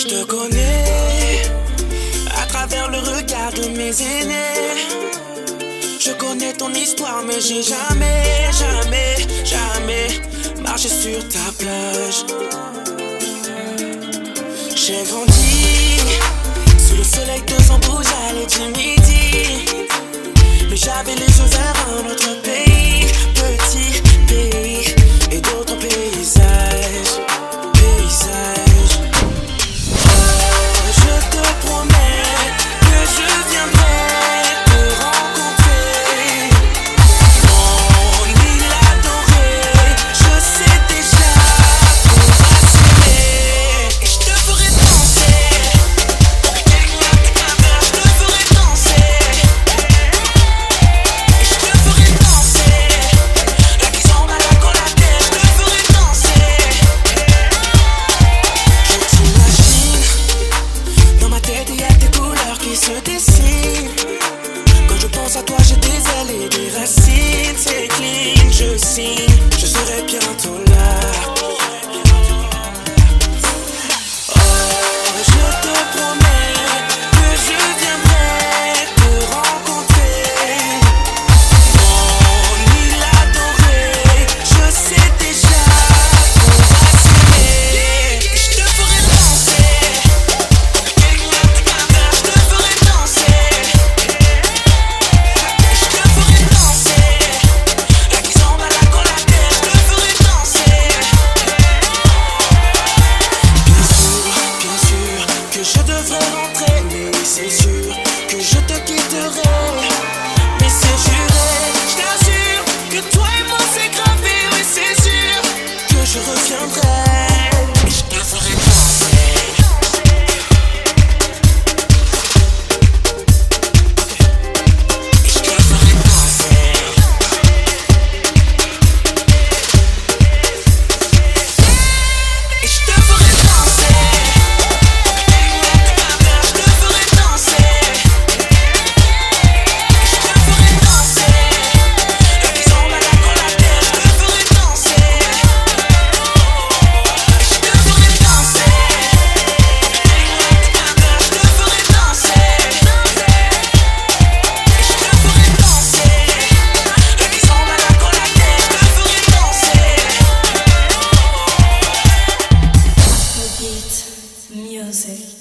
Je te connais à travers le regard de mes aînés. Je connais ton histoire, mais j'ai jamais marché sur ta plage. J'ai grandi sous le soleil de Zambouja et du midi, mais j'avais les yeux vers un autre pays, petit pays et d'autres paysages. Je te promets que je viendrai te rencontrer. Mon île adorée, je sais déjà qu'on va s'aimer. Et je te ferai danser. Je te ferai danser. Et je te ferai danser. La kizomba, la collatère, je te ferai danser. Je t'imagine. Dans ma tête il y a des couleurs qui se dessinent. Quand je pense à toi j'ai des ailes et des racines. C'est clean, je signe, je serai bientôt là. Oh, je te promets que je viendrai te rencontrer. Mon île adorée, je sais déjà qu'on va s'aimer. Et je te ferai danser. Je te ferai danser. Je te ferai danser. La kizomba, la collatère, je te ferai danser. Bien sûr que je devrais rentrer, mais c'est sûr que je te quitterai. Mais c'est juré, je t'assure que toi et moi c'est gravé. Oui c'est sûr que je reviendrai. Et je te ferai danser. Je te ferai danser. Et je te ferai danser. Je te ferai danser. Je te ferai danser. La kizomba, la collatère, je te ferai danser. Je te ferai danser. Je te ferai danser. Je te ferai danser. La kizomba, la collatère, je te ferai danser. Beat Music.